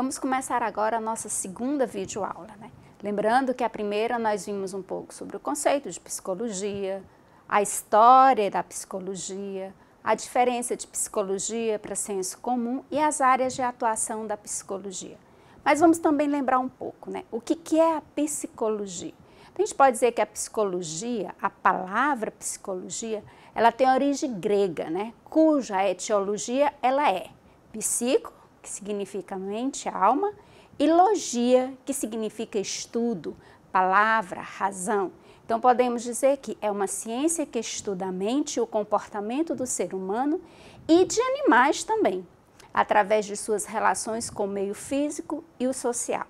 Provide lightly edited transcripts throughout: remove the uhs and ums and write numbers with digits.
Vamos começar agora a nossa segunda videoaula, né? Lembrando que a primeira nós vimos um pouco sobre o conceito de psicologia, a história da psicologia, a diferença de psicologia para senso comum e as áreas de atuação da psicologia. Mas vamos também lembrar um pouco, né? O que é a psicologia? A gente pode dizer que a psicologia, a palavra psicologia, ela tem origem grega, né? Cuja etiologia ela é psico, que significa mente, alma, e logia, que significa estudo, palavra, razão. Então podemos dizer que é uma ciência que estuda a mente e o comportamento do ser humano e de animais também, através de suas relações com o meio físico e o social.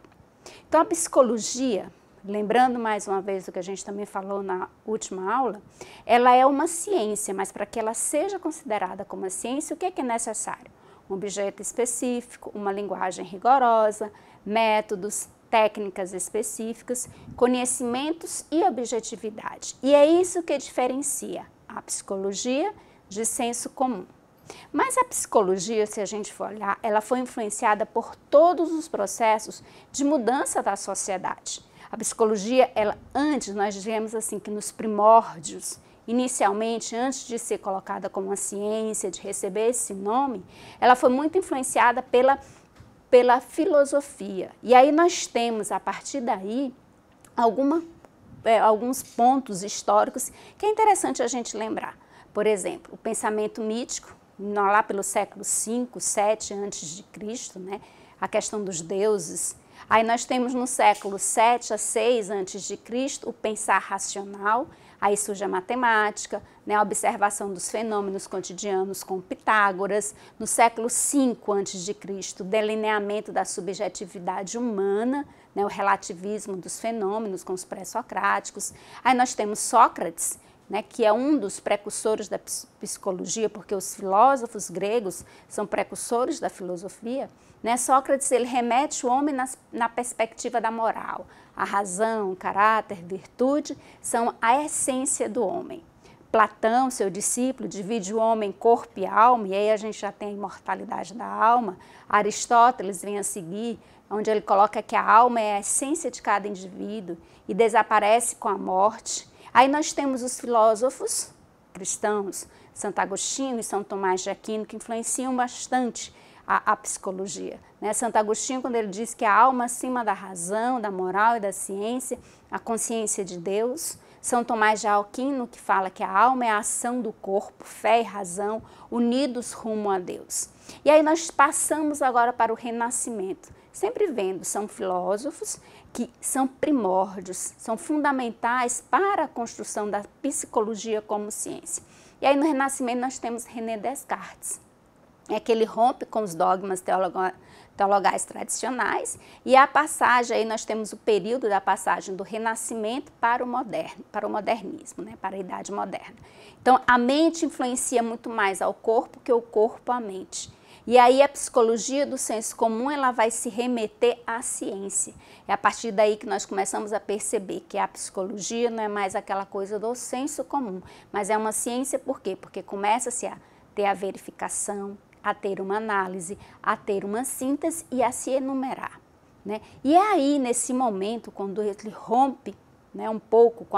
Então a psicologia, lembrando mais uma vez do que a gente também falou na última aula, ela é uma ciência, mas para que ela seja considerada como uma ciência, o que é necessário? Um objeto específico, uma linguagem rigorosa, métodos, técnicas específicas, conhecimentos e objetividade. E é isso que diferencia a psicologia de senso comum. Mas a psicologia, se a gente for olhar, ela foi influenciada por todos os processos de mudança da sociedade. A psicologia, antes nós dizemos assim que nos primórdios, inicialmente, antes de ser colocada como uma ciência, de receber esse nome, ela foi muito influenciada pela filosofia. E aí nós temos, a partir daí, alguns pontos históricos que é interessante a gente lembrar. Por exemplo, o pensamento mítico, lá pelo século V, VII a.C., né, a questão dos deuses. Aí nós temos no século VII a VI a.C. o pensar racional. Aí surge a matemática, né, a observação dos fenômenos cotidianos com Pitágoras. No século V a.C., o delineamento da subjetividade humana, né, o relativismo dos fenômenos com os pré-socráticos. Aí nós temos Sócrates, né, que é um dos precursores da psicologia, porque os filósofos gregos são precursores da filosofia. Né? Sócrates ele remete o homem na perspectiva da moral. A razão, caráter, virtude são a essência do homem. Platão, seu discípulo, divide o homem em corpo e alma, e aí a gente já tem a imortalidade da alma. Aristóteles vem a seguir, onde ele coloca que a alma é a essência de cada indivíduo e desaparece com a morte. Aí nós temos os filósofos cristãos, Santo Agostinho e São Tomás de Aquino, que influenciam bastante a psicologia. Né? Santo Agostinho, quando ele diz que a alma acima da razão, da moral e da ciência, a consciência de Deus. São Tomás de Aquino, que fala que a alma é a ação do corpo, fé e razão, unidos rumo a Deus. E aí nós passamos agora para o Renascimento. Sempre vendo, são filósofos que são primórdios, são fundamentais para a construção da psicologia como ciência. E aí no Renascimento nós temos René Descartes, que ele rompe com os dogmas teologais tradicionais, e a passagem, aí nós temos o período da passagem do Renascimento para o modernismo, né, para a Idade Moderna. Então a mente influencia muito mais ao corpo que o corpo à mente. E aí a psicologia do senso comum ela vai se remeter à ciência. É a partir daí que nós começamos a perceber que a psicologia não é mais aquela coisa do senso comum, mas é uma ciência por quê? Porque começa-se a ter a verificação, a ter uma análise, a ter uma síntese e a se enumerar. Né? E é aí, nesse momento, quando ele rompe, né, um pouco com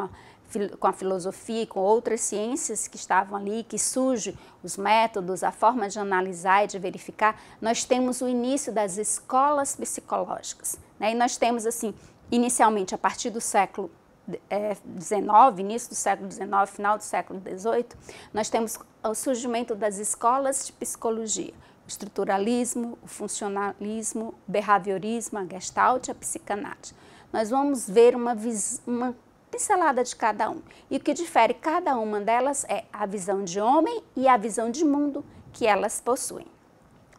a filosofia e com outras ciências que estavam ali, que surgem os métodos, a forma de analisar e de verificar, nós temos o início das escolas psicológicas. Né? E nós temos, assim, inicialmente, a partir do século XIX, início do século XIX, final do século XVIII, nós temos o surgimento das escolas de psicologia, o estruturalismo, o funcionalismo, o behaviorismo, a gestalt e a psicanálise. Nós vamos ver uma pincelada de cada um. E o que difere cada uma delas é a visão de homem e a visão de mundo que elas possuem.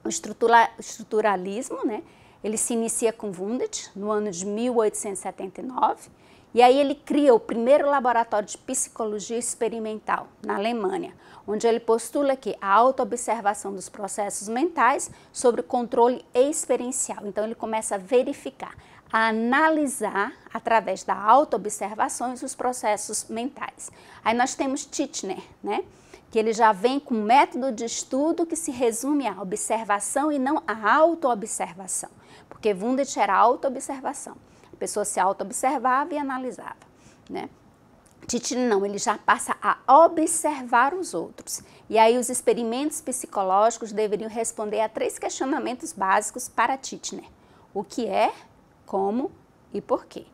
O estruturalismo, né, ele se inicia com Wundt, no ano de 1879, e aí ele cria o primeiro laboratório de psicologia experimental na Alemanha, onde ele postula que a autoobservação dos processos mentais sobre o controle experiencial. Então ele começa a verificar, a analisar através da autoobservações os processos mentais. Aí nós temos Titchener, né? Que ele já vem com um método de estudo que se resume à observação e não à autoobservação. porque Wundt era auto-observação. A pessoa se auto-observava e analisava, né? Titchener não, ele já passa a observar os outros. E aí os experimentos psicológicos deveriam responder a 3 questionamentos básicos para Titchener. O que é, como e por quê.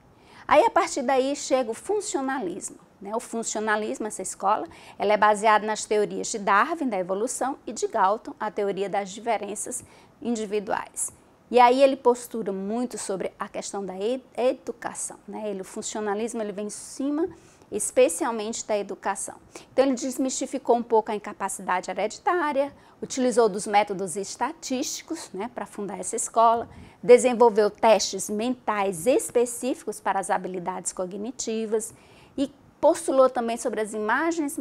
Aí a partir daí chega o funcionalismo. O funcionalismo, essa escola, ela é baseada nas teorias de Darwin, da evolução, e de Galton, a teoria das diferenças individuais. E aí ele postura muito sobre a questão da educação, né? O funcionalismo ele vem em cima especialmente da educação. Então ele desmistificou um pouco a incapacidade hereditária, utilizou dos métodos estatísticos, né, para fundar essa escola, desenvolveu testes mentais específicos para as habilidades cognitivas e postulou também sobre as imagens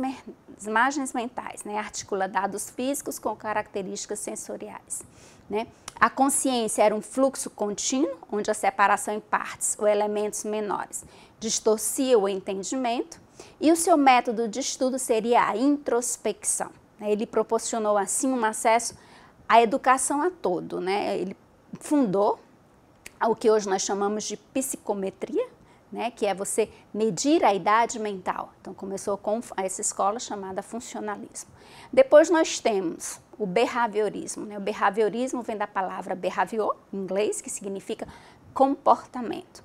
mentais, né, articula dados físicos com características sensoriais, né. A consciência era um fluxo contínuo, onde a separação em partes ou elementos menores distorcia o entendimento, e o seu método de estudo seria a introspecção. Ele proporcionou assim um acesso à educação a todo, né. Ele fundou o que hoje nós chamamos de psicometria, né, que é você medir a idade mental. Então começou com essa escola chamada funcionalismo. Depois nós temos o behaviorismo, né? O behaviorismo vem da palavra behavior, em inglês, que significa comportamento.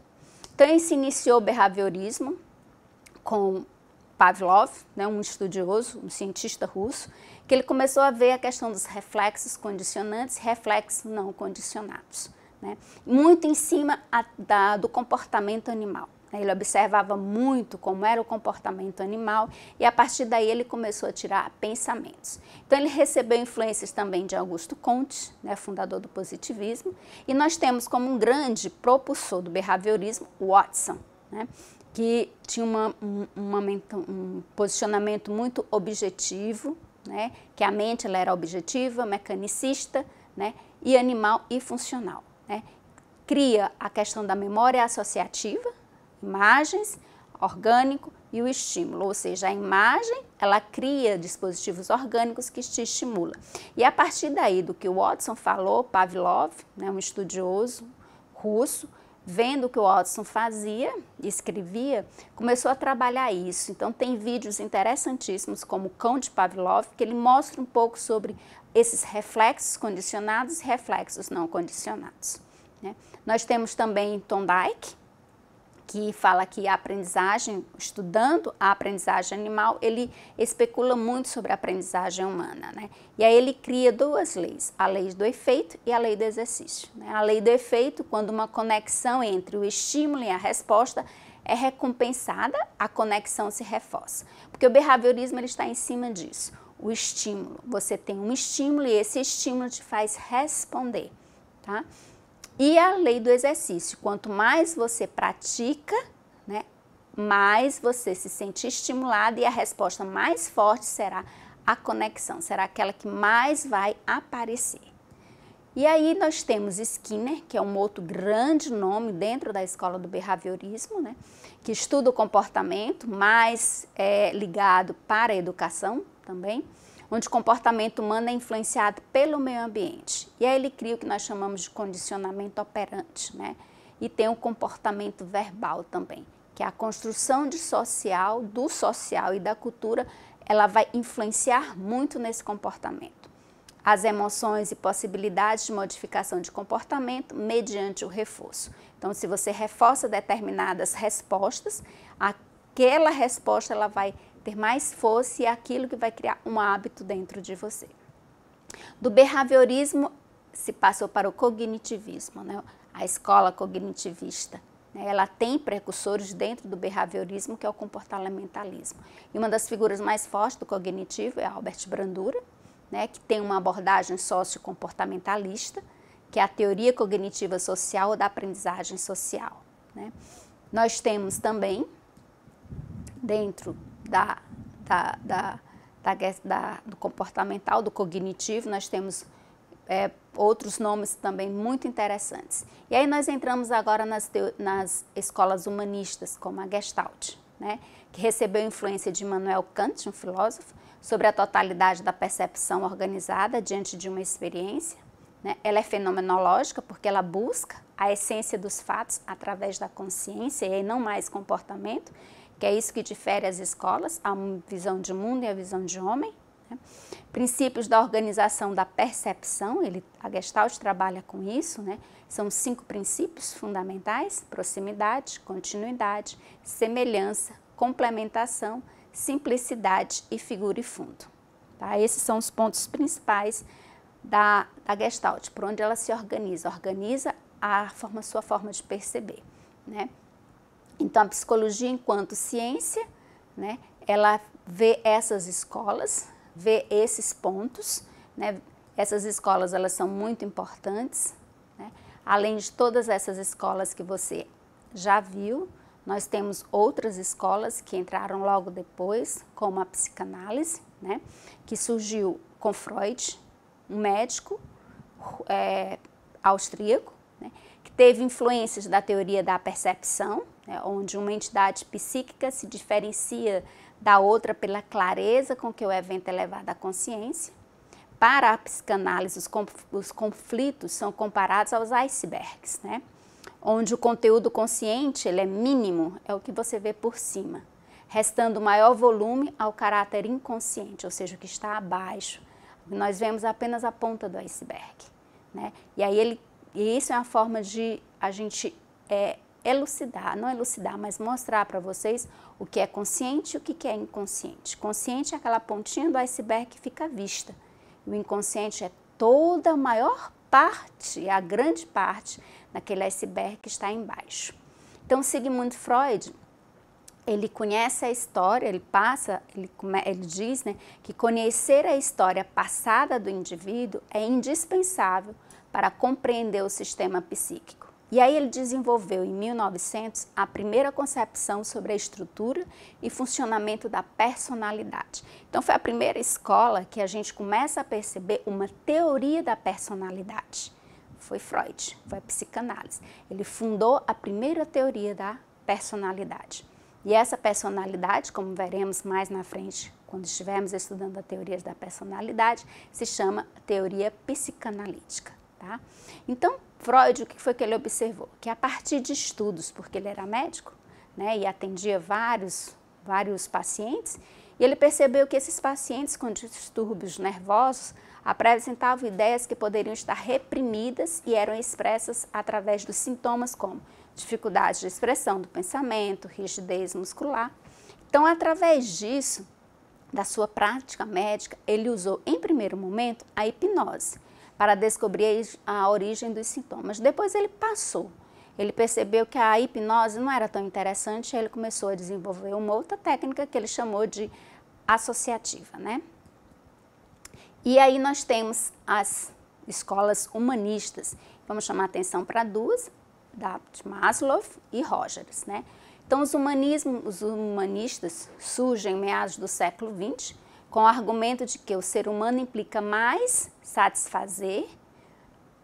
Então ele se iniciou o behaviorismo com Pavlov, né, um estudioso, um cientista russo, que ele começou a ver a questão dos reflexos condicionantes e reflexos não condicionados, né? Muito em cima do comportamento animal. Ele observava muito como era o comportamento animal e a partir daí ele começou a tirar pensamentos. Então ele recebeu influências também de Augusto Comte, né, fundador do positivismo, e nós temos como um grande propulsor do behaviorismo Watson, né, que tinha um posicionamento muito objetivo, né, que a mente ela era objetiva, mecanicista, né, e animal e funcional, né. Cria a questão da memória associativa, imagens, orgânico e o estímulo, ou seja, a imagem ela cria dispositivos orgânicos que te estimulam. E a partir daí do que o Watson falou, Pavlov, né, um estudioso russo, vendo o que o Watson fazia e escrevia, começou a trabalhar isso. Então tem vídeos interessantíssimos como o Cão de Pavlov, que ele mostra um pouco sobre esses reflexos condicionados e reflexos não condicionados, né? Nós temos também Thorndike, que fala que a aprendizagem, estudando a aprendizagem animal, ele especula muito sobre a aprendizagem humana, né? E aí ele cria 2 leis, a lei do efeito e a lei do exercício, né? A lei do efeito, quando uma conexão entre o estímulo e a resposta é recompensada, a conexão se reforça. Porque o behaviorismo ele está em cima disso, o estímulo. Você tem um estímulo e esse estímulo te faz responder, tá? E a lei do exercício, quanto mais você pratica, né, mais você se sente estimulado e a resposta mais forte será a conexão, será aquela que mais vai aparecer. E aí nós temos Skinner, que é um outro grande nome dentro da escola do behaviorismo, né, que estuda o comportamento, mais ligado para a educação também, onde o comportamento humano é influenciado pelo meio ambiente. E aí ele cria o que nós chamamos de condicionamento operante, né? E tem o comportamento verbal também, que é a construção do social e da cultura, ela vai influenciar muito nesse comportamento. As emoções e possibilidades de modificação de comportamento mediante o reforço. Então, se você reforça determinadas respostas, aquela resposta ela vai ter mais força e é aquilo que vai criar um hábito dentro de você. Do behaviorismo se passou para o cognitivismo, né? A escola cognitivista, né? Ela tem precursores dentro do behaviorismo, que é o comportamentalismo. E uma das figuras mais fortes do cognitivo é Albert Bandura, né? Que tem uma abordagem sociocomportamentalista, que é a teoria cognitiva social ou da aprendizagem social, né? Nós temos também, dentro do comportamental, do cognitivo, nós temos outros nomes também muito interessantes. E aí nós entramos agora nas escolas humanistas, como a Gestalt, né, que recebeu influência de Immanuel Kant, um filósofo, sobre a totalidade da percepção organizada diante de uma experiência, né? Ela é fenomenológica porque ela busca a essência dos fatos através da consciência e não mais comportamento, que é isso que difere as escolas, a visão de mundo e a visão de homem. Né? Princípios da organização da percepção, a Gestalt trabalha com isso, né? São 5 princípios fundamentais: proximidade, continuidade, semelhança, complementação, simplicidade e figura e fundo. Tá? Esses são os pontos principais da Gestalt, por onde ela se organiza sua forma de perceber, né? Então, a psicologia enquanto ciência, né, ela vê essas escolas, vê esses pontos, né? Essas escolas, elas são muito importantes, né? Além de todas essas escolas que você já viu, nós temos outras escolas que entraram logo depois, como a psicanálise, né, que surgiu com Freud, um médico austríaco, né, que teve influências da teoria da percepção, né, onde uma entidade psíquica se diferencia da outra pela clareza com que o evento é levado à consciência. Para a psicanálise, os conflitos são comparados aos icebergs, né, onde o conteúdo consciente ele é mínimo, é o que você vê por cima, restando maior volume ao caráter inconsciente, ou seja, o que está abaixo. Nós vemos apenas a ponta do iceberg, né? E isso é uma forma de a gente não elucidar, mas mostrar para vocês o que é consciente e o que é inconsciente. Consciente é aquela pontinha do iceberg que fica à vista. O inconsciente é toda a maior parte, a grande parte daquele iceberg que está embaixo. Então, Sigmund Freud, ele conhece a história, ele diz, né, que conhecer a história passada do indivíduo é indispensável para compreender o sistema psíquico. E aí ele desenvolveu em 1900 a primeira concepção sobre a estrutura e funcionamento da personalidade. Então foi a primeira escola que a gente começa a perceber uma teoria da personalidade. Foi Freud, foi a psicanálise. Ele fundou a primeira teoria da personalidade. E essa personalidade, como veremos mais na frente, quando estivermos estudando a teoria da personalidade, se chama teoria psicanalítica. Tá? Então, Freud, o que foi que ele observou? Que a partir de estudos, porque ele era médico, né, e atendia vários pacientes, e ele percebeu que esses pacientes com distúrbios nervosos apresentavam ideias que poderiam estar reprimidas e eram expressas através dos sintomas como dificuldade de expressão do pensamento, rigidez muscular. Então, através disso, da sua prática médica, ele usou, em primeiro momento, a hipnose para descobrir a origem dos sintomas. Depois ele percebeu que a hipnose não era tão interessante, ele começou a desenvolver uma outra técnica que ele chamou de associativa, né? E aí nós temos as escolas humanistas. Vamos chamar a atenção para duas, de Maslow e Rogers, né? Então os humanistas surgem em meados do século XX com o argumento de que o ser humano implica mais satisfazer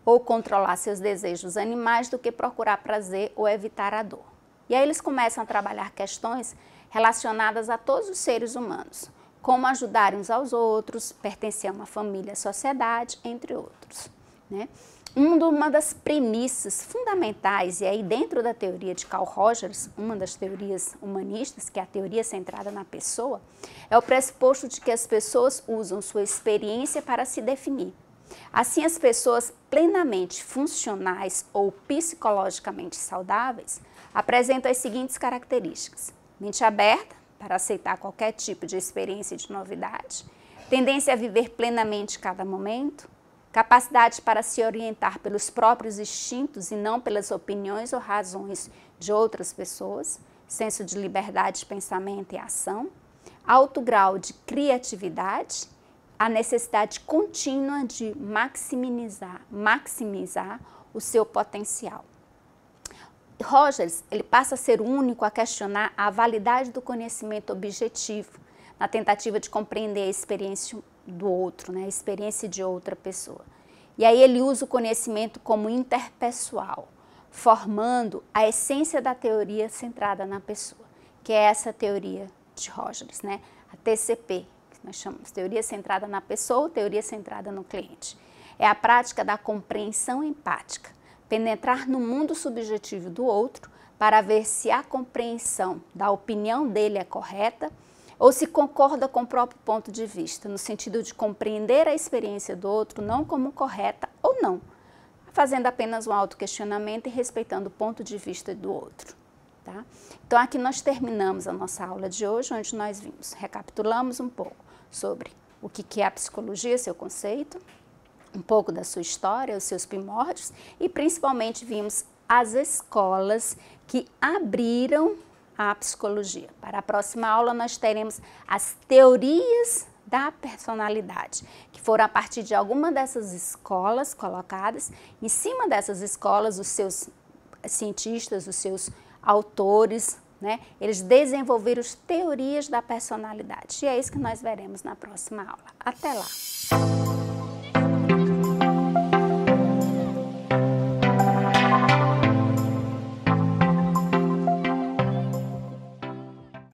ou controlar seus desejos animais do que procurar prazer ou evitar a dor. E aí eles começam a trabalhar questões relacionadas a todos os seres humanos, como ajudar uns aos outros, pertencer a uma família, a sociedade, entre outros, né? Uma das premissas fundamentais, e aí dentro da teoria de Carl Rogers, uma das teorias humanistas, que é a teoria centrada na pessoa, é o pressuposto de que as pessoas usam sua experiência para se definir. Assim, as pessoas plenamente funcionais ou psicologicamente saudáveis apresentam as seguintes características: mente aberta para aceitar qualquer tipo de experiência e de novidade, tendência a viver plenamente cada momento, capacidade para se orientar pelos próprios instintos e não pelas opiniões ou razões de outras pessoas, senso de liberdade de pensamento e ação, alto grau de criatividade, a necessidade contínua de maximizar o seu potencial. Rogers, ele passa a ser o único a questionar a validade do conhecimento objetivo, na tentativa de compreender a experiência do outro, né, a experiência de outra pessoa. E aí ele usa o conhecimento como interpessoal, formando a essência da teoria centrada na pessoa, que é essa teoria de Rogers, né, a TCP, que nós chamamos de teoria centrada na pessoa, teoria centrada no cliente. é a prática da compreensão empática, penetrar no mundo subjetivo do outro para ver se a compreensão da opinião dele é correta ou se concorda com o próprio ponto de vista, no sentido de compreender a experiência do outro não como correta ou não, fazendo apenas um autoquestionamento e respeitando o ponto de vista do outro. Tá? Então aqui nós terminamos a nossa aula de hoje, onde nós vimos, recapitulamos um pouco sobre o que é a psicologia, seu conceito, um pouco da sua história, os seus primórdios e principalmente vimos as escolas que abriram a psicologia. Para a próxima aula nós teremos as teorias da personalidade, que foram a partir de alguma dessas escolas colocadas. Em cima dessas escolas, os seus cientistas, os seus autores, né, eles desenvolveram as teorias da personalidade. E é isso que nós veremos na próxima aula. Até lá!